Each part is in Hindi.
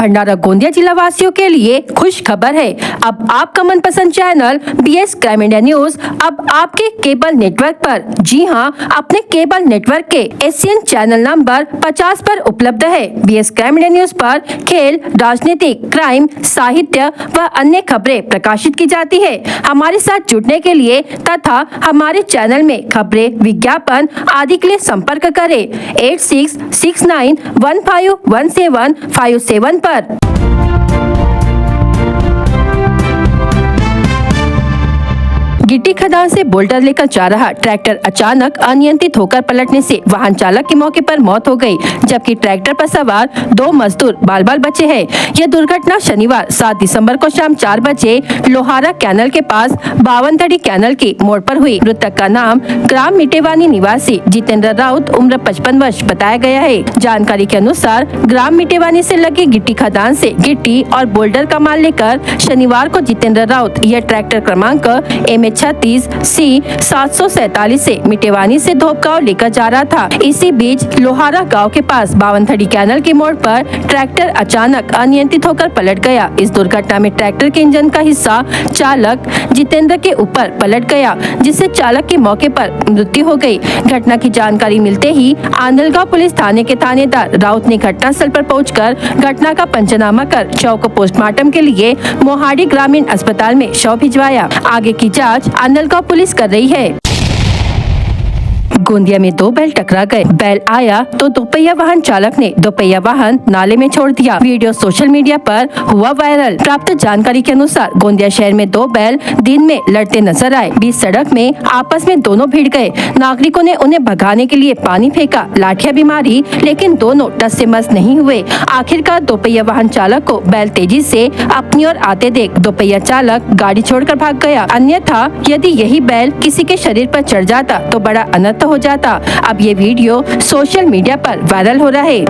भंडारा गोंदिया जिला वासियों के लिए खुश खबर है। अब आपका मनपसंद channel BS crime India news अब आपके केबल नेटवर्क पर, जी हां, अपने केबल नेटवर्क के एशियन चैनल नंबर 50 पर उपलब्ध है। BS क्राइम इंडिया न्यूज पर खेल, राजनीतिक, क्राइम, साहित्य व अन्य खबरें प्रकाशित की जाती है। हमारे साथ जुड़ने के लिए तथा हमारे चैनल में खबरें, विज्ञापन आदि के लिए संपर्क करें 8669151757 पर। गिट्टी खदान से बोल्डर लेकर जा रहा ट्रैक्टर अचानक अनियंत्रित होकर पलटने से वाहन चालक की मौके पर मौत हो गई, जबकि ट्रैक्टर पर सवार 2 मजदूर बाल बाल बचे हैं। यह दुर्घटना शनिवार 7 दिसंबर को शाम 4 बजे लोहारा कैनल के पास बावनथड़ी कैनल की मोड़ पर हुई। मृतक का नाम ग्राम मिटेवानी निवासी जितेंद्र राउत उम्र 55 वर्ष बताया गया है। जानकारी के अनुसार ग्राम मिटेवानी से लगी गिट्टी खदान से गिट्टी और बोल्डर का माल लेकर शनिवार को जितेंद्र राउत यह ट्रैक्टर क्रमांक MH36C747 से मिटेवानी से धोपगांव लेकर जा रहा था। इसी बीच लोहारा गांव के पास बावनथड़ी कैनल के मोड़ पर ट्रैक्टर अचानक अनियंत्रित होकर पलट गया। इस दुर्घटना में ट्रैक्टर के इंजन का हिस्सा चालक जितेंद्र के ऊपर पलट गया, जिससे चालक की मौके पर मृत्यु हो गई। घटना की जानकारी मिलते ही आंधलगांव पुलिस थाने के थानेदार राउत ने घटनास्थल पर पहुंचकर घटना का पंचनामा कर शव को पोस्टमार्टम के लिए मोहाड़ी ग्रामीण अस्पताल में शव भिजवाया। आगे की जांच आंधलगांव पुलिस कर रही है। गोंदिया में 2 बैल टकरा गए। बैल आया तो दोपहिया वाहन चालक ने दोपहिया वाहन नाले में छोड़ दिया। वीडियो सोशल मीडिया पर हुआ वायरल। प्राप्त जानकारी के अनुसार गोंदिया शहर में 2 बैल दिन में लड़ते नजर आए। बीच सड़क में आपस में दोनों भिड़ गए। नागरिकों ने उन्हें भगाने के लिए पानी फेंका, लाठियां भी मारी, लेकिन दोनों टस से मस नहीं हुए। आखिरकार दोपहिया वाहन चालक को बैल तेजी से अपनी ओर आते देख दोपहिया चालक गाड़ी छोड़कर भाग गया। अन्यथा यदि यही बैल किसी के शरीर पर चढ़ जाता तो बड़ा अनर्थ हो जाता। अब ये वीडियो सोशल मीडिया पर वायरल हो रहा है।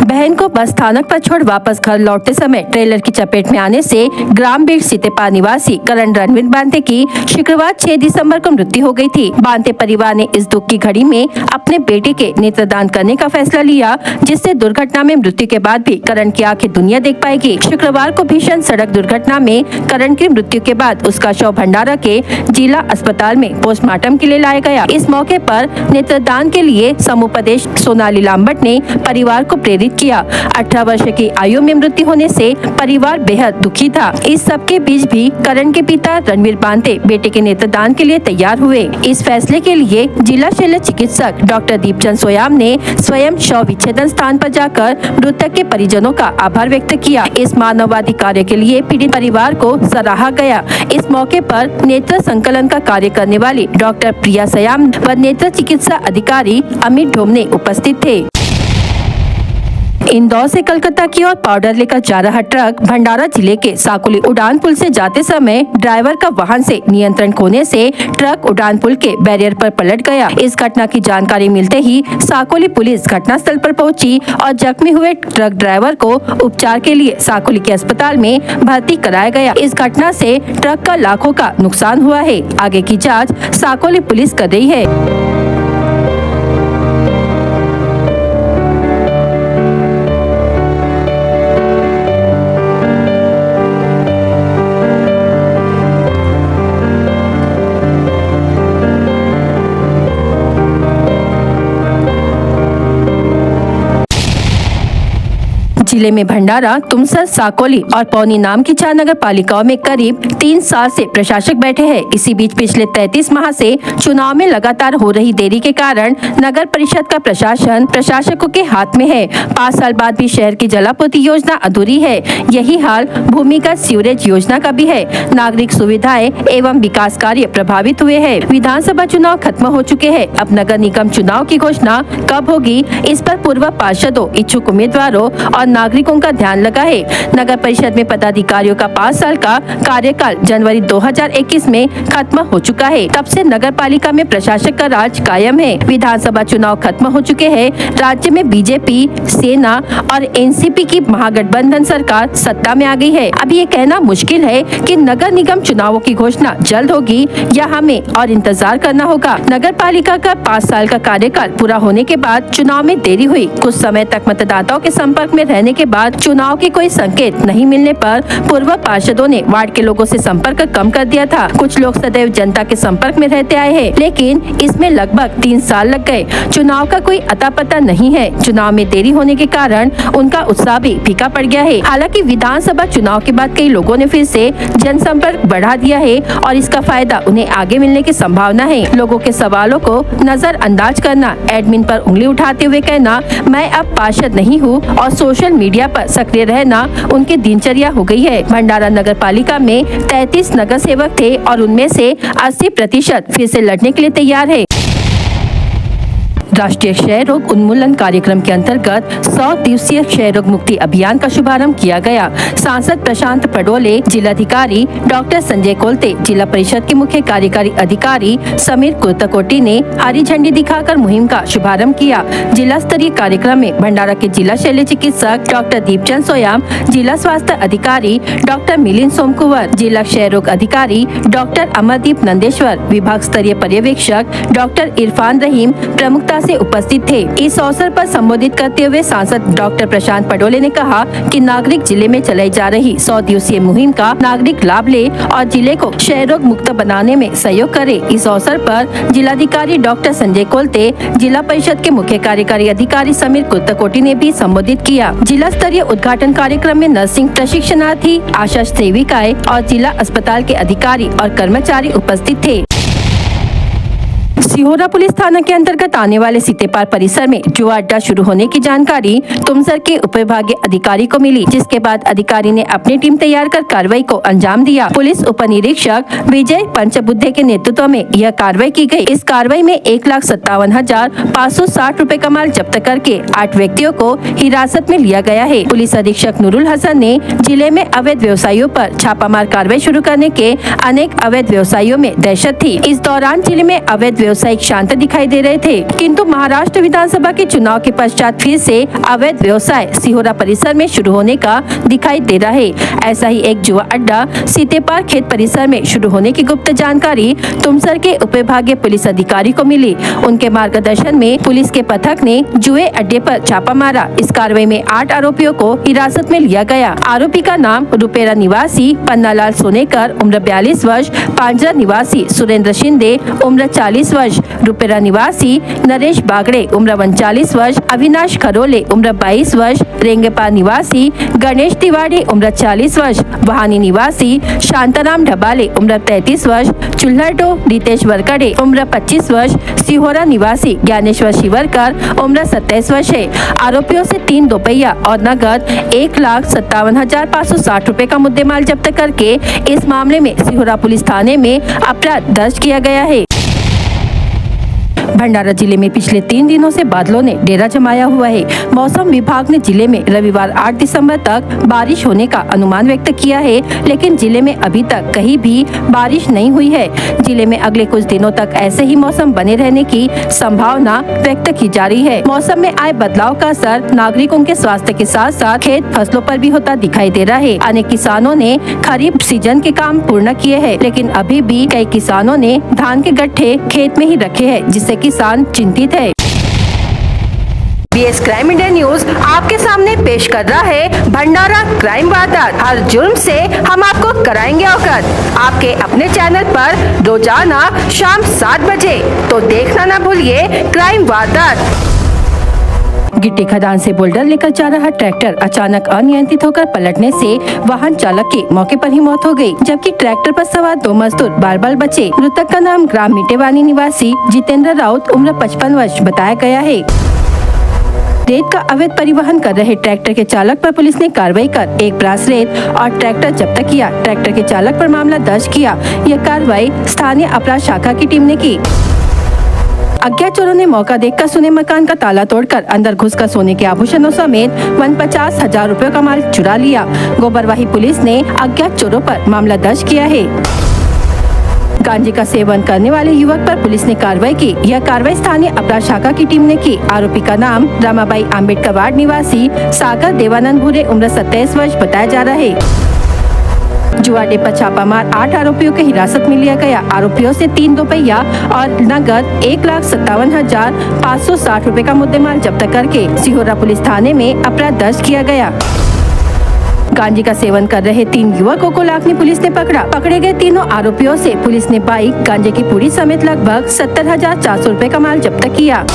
बहन को बस स्थानक पर छोड़ वापस घर लौटते समय ट्रेलर की चपेट में आने से ग्राम बीड़ सीतेपा निवासी करण रणवीर बांते की शुक्रवार 6 दिसंबर को मृत्यु हो गई थी। बांते परिवार ने इस दुख की घड़ी में अपने बेटे के नेत्रदान करने का फैसला लिया, जिससे दुर्घटना में मृत्यु के बाद भी करण की आंखें दुनिया देख पाएगी। शुक्रवार को भीषण सड़क दुर्घटना में करण की मृत्यु के बाद उसका शव भंडारा के जिला अस्पताल में पोस्टमार्टम के लिए लाया गया। इस मौके पर नेत्रदान के लिए समुपदेश सोनाली लांबट ने परिवार को प्रेरित किया। 18 वर्ष की आयु में मृत्यु होने से परिवार बेहद दुखी था। इस सब के बीच भी करण के पिता रणवीर बांते बेटे के नेत्रदान के लिए तैयार हुए। इस फैसले के लिए जिला शल्य चिकित्सक डॉक्टर दीपचंद सोयाम ने स्वयं शव विच्छेदन स्थान पर जाकर मृतक के परिजनों का आभार व्यक्त किया। इस मानववादी कार्य के लिए पीड़ित परिवार को सराहा गया। इस मौके पर नेत्र संकलन का कार्य करने वाली डॉक्टर प्रिया सयाम व नेत्र चिकित्सा अधिकारी अमित ढोमने उपस्थित थे। इंदौर से कलकत्ता की ओर पाउडर लेकर जा रहा ट्रक भंडारा जिले के साकोली उड़ान पुल से जाते समय ड्राइवर का वाहन से नियंत्रण खोने से ट्रक उड़ान पुल के बैरियर पर पलट गया। इस घटना की जानकारी मिलते ही साकोली पुलिस घटनास्थल पर पहुंची और जख्मी हुए ट्रक ड्राइवर को उपचार के लिए साकोली के अस्पताल में भर्ती कराया गया। इस घटना से ट्रक का लाखों का नुकसान हुआ है। आगे की जाँच साकोली पुलिस कर रही है। जिले में भंडारा, तुमसर, साकोली और पौनी नाम की 4 नगर पालिकाओं में करीब 3 साल से प्रशासक बैठे हैं। इसी बीच पिछले 33 माह से चुनाव में लगातार हो रही देरी के कारण नगर परिषद का प्रशासन प्रशासकों के हाथ में है। 5 साल बाद भी शहर की जलापूर्ति योजना अधूरी है। यही हाल भूमिगत सीवरेज योजना का भी है। नागरिक सुविधाएं एवं विकास कार्य प्रभावित हुए हैं। विधानसभा चुनाव खत्म हो चुके हैं। अब नगर निगम चुनाव की घोषणा कब होगी, इस पर पूर्व पार्षदों, इच्छुक उम्मीदवारों और नागरिकों का ध्यान लगा है। नगर परिषद में पदाधिकारियों का 5 साल का कार्यकाल जनवरी 2021 में खत्म हो चुका है। तब से नगर पालिका में प्रशासक का राज कायम है। विधानसभा चुनाव खत्म हो चुके हैं। राज्य में बीजेपी, सेना और एनसीपी की महागठबंधन सरकार सत्ता में आ गई है। अब ये कहना मुश्किल है कि नगर निगम चुनावों की घोषणा जल्द होगी या हमें और इंतजार करना होगा। नगर पालिका का 5 साल का कार्यकाल पूरा होने के बाद चुनाव में देरी हुई। कुछ समय तक मतदाताओं के संपर्क में रहने के बाद चुनाव के कोई संकेत नहीं मिलने पर पूर्व पार्षदों ने वार्ड के लोगों से संपर्क कम कर दिया था। कुछ लोग सदैव जनता के संपर्क में रहते आए हैं, लेकिन इसमें लगभग 3 साल लग गए। चुनाव का कोई अता पता नहीं है। चुनाव में देरी होने के कारण उनका उत्साह भी फीका पड़ गया है। हालांकि विधानसभा चुनाव के बाद कई लोगों ने फिर से जनसंपर्क बढ़ा दिया है और इसका फायदा उन्हें आगे मिलने की संभावना है। लोगों के सवालों को नजरअंदाज करना, एडमिन पर उंगली उठाते हुए कहना मैं अब पार्षद नहीं हूँ और सोशल मीडिया पर सक्रिय रहना उनकी दिनचर्या हो गई है। भंडारा नगर पालिका में 33 नगर सेवक थे और उनमें से 80% फिर से लड़ने के लिए तैयार है। राष्ट्रीय क्षय रोग उन्मूलन कार्यक्रम के अंतर्गत 100 दिवसीय क्षय रोग मुक्ति अभियान का शुभारंभ किया गया। सांसद प्रशांत पडोले, जिलाधिकारी डॉक्टर संजय कोलते, जिला परिषद के मुख्य कार्यकारी अधिकारी समीर कुर्तकोटी ने हरी झंडी दिखाकर मुहिम का शुभारंभ किया। जिला स्तरीय कार्यक्रम में भंडारा के जिला शल्य चिकित्सक डॉक्टर दीपचंद सोयाम, जिला स्वास्थ्य अधिकारी डॉक्टर मिलिंद सोमकुंवर, जिला क्षय रोग अधिकारी डॉक्टर अमरदीप नंदेश्वर, विभाग स्तरीय पर्यवेक्षक डॉक्टर इरफान रहीम प्रमुखता से उपस्थित थे। इस अवसर पर संबोधित करते हुए सांसद डॉक्टर प्रशांत पडोले ने कहा कि नागरिक जिले में चलाई जा रही 100 दिवसीय मुहिम का नागरिक लाभ ले और जिले को क्षय रोग मुक्त बनाने में सहयोग करे। इस अवसर पर जिलाधिकारी डॉक्टर संजय कोलते, जिला परिषद के मुख्य कार्यकारी अधिकारी समीर कुर्तकोटी ने भी संबोधित किया। जिला स्तरीय उद्घाटन कार्यक्रम में नर्सिंग प्रशिक्षणार्थी, आशा सेविकाएं और जिला अस्पताल के अधिकारी और कर्मचारी उपस्थित थे। सिहोरा पुलिस थाना के अंतर्गत आने वाले सीतेपार परिसर में जुआ अड्डा शुरू होने की जानकारी तुमसर के उपविभागीय अधिकारी को मिली, जिसके बाद अधिकारी ने अपनी टीम तैयार कर कार्रवाई को अंजाम दिया। पुलिस उप निरीक्षक विजय पंचबुद्धे के नेतृत्व में यह कार्रवाई की गई। इस कार्रवाई में 1,57,560 रूपए का माल जब्त करके 8 व्यक्तियों को हिरासत में लिया गया है। पुलिस अधीक्षक नूरुल हसन ने जिले में अवैध व्यवसायियों पर छापामार कार्रवाई शुरू करने के अनेक अवैध व्यवसायियों में दहशत थी। इस दौरान जिले में अवैध व्यवसायिक शांत दिखाई दे रहे थे, किंतु महाराष्ट्र विधानसभा के चुनाव के पश्चात फिर से अवैध व्यवसाय सिहोरा परिसर में शुरू होने का दिखाई दे रहा है। ऐसा ही एक जुआ अड्डा सीतेपार खेत परिसर में शुरू होने की गुप्त जानकारी तुमसर के उपविभागीय पुलिस अधिकारी को मिली। उनके मार्गदर्शन में पुलिस के पथक ने जुए अड्डे पर छापा मारा। इस कार्रवाई में 8 आरोपियों को हिरासत में लिया गया। आरोपी का नाम रुपेरा निवासी पन्नालाल सोनेकर उम्र 42 वर्ष, पांजरा निवासी सुरेंद्र शिंदे उम्र 40 वर्ष, रुपेरा निवासी नरेश बागड़े उम्र 39 वर्ष, अविनाश खरोले उम्र 22 वर्ष, रेंगेपा निवासी गणेश तिवारी उम्र 40 वर्ष, वहानी निवासी शांताराम ढबाले उम्र 33 वर्ष, चुल्हटो रितेश वरकड़े उम्र 25 वर्ष, सिहोरा निवासी ज्ञानेश्वर शिवरकर उम्र 27 वर्ष है। आरोपियों से 3 दोपहिया और नगद 1,57,560 रूपए का मुद्देमाल जब्त करके इस मामले में सिहोरा पुलिस थाने में अपराध दर्ज किया गया है। भंडारा जिले में पिछले 3 दिनों से बादलों ने डेरा जमाया हुआ है। मौसम विभाग ने जिले में रविवार 8 दिसंबर तक बारिश होने का अनुमान व्यक्त किया है, लेकिन जिले में अभी तक कहीं भी बारिश नहीं हुई है। जिले में अगले कुछ दिनों तक ऐसे ही मौसम बने रहने की संभावना व्यक्त की जा रही है। मौसम में आए बदलाव का असर नागरिकों के स्वास्थ्य के साथ साथ खेत फसलों पर भी होता दिखाई दे रहा है। अनेक किसानों ने खरीफ सीजन के काम पूर्ण किए हैं, लेकिन अभी भी कई किसानों ने धान के गट्ठे खेत में ही रखे हैं, जिससे किसान चिंतित है। BS क्राइम इंडिया न्यूज आपके सामने पेश कर रहा है भंडारा क्राइम वारदात। हर जुर्म से हम आपको कराएंगे अवगत। आपके अपने चैनल पर रोजाना शाम 7 बजे, तो देखना ना भूलिए क्राइम वारदात। गिट्टी खदान से बोल्डर लेकर जा रहा ट्रैक्टर अचानक अनियंत्रित होकर पलटने से वाहन चालक की मौके पर ही मौत हो गई, जबकि ट्रैक्टर पर सवार 2 मजदूर बाल-बाल बचे। मृतक का नाम ग्राम मीटेवानी निवासी जितेंद्र राउत उम्र 55 वर्ष बताया गया है। रेत का अवैध परिवहन कर रहे ट्रैक्टर के चालक पर पुलिस ने कार्रवाई कर एक ब्रास रेत और ट्रैक्टर जब्त किया। ट्रैक्टर के चालक पर मामला दर्ज किया। यह कार्रवाई स्थानीय अपराध शाखा की टीम ने की। अज्ञात चोरों ने मौका देखकर सुने मकान का ताला तोड़कर अंदर घुसकर सोने के आभूषणों समेत 50,000 रुपयों का माल चुरा लिया। गोबरवाही पुलिस ने अज्ञात चोरों पर मामला दर्ज किया है। गांजे का सेवन करने वाले युवक पर पुलिस ने कार्रवाई की। यह कार्रवाई स्थानीय अपराध शाखा की टीम ने की। आरोपी का नाम रमाबाई आम्बेडकर वार्ड निवासी सागर देवानंद भूरे उम्र 27 वर्ष बताया जा रहा है। जुआ अड्डे पर छापा मार 8 आरोपियों के हिरासत में लिया गया। आरोपियों से 3 दोपहिया और नगद 1,57,560 रुपए का मुद्देमाल जब्त करके सिहोरा पुलिस थाने में अपराध दर्ज किया गया। गांजे का सेवन कर रहे 3 युवकों को लाखनी पुलिस ने पकड़ा। पकड़े गए तीनों आरोपियों से पुलिस ने बाइक, गांजे की पुड़ी समेत लगभग 70,400 रुपए का माल जब्त किया।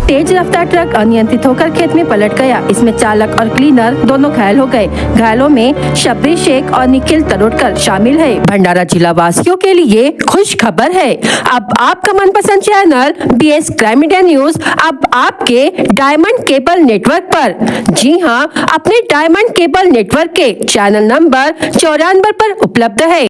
तेज रफ्तार ट्रक अनियंत्रित होकर खेत में पलट गया। इसमें चालक और क्लीनर दोनों घायल हो गए। घायलों में शबरी शेख और निखिल तरोडकर शामिल है। भंडारा जिला वासियों के लिए खुश खबर है। अब आपका मनपसंद channel BS crime media news अब आपके डायमंड केबल नेटवर्क पर, जी हाँ, अपने डायमंड केबल नेटवर्क के चैनल नंबर 94 पर उपलब्ध है।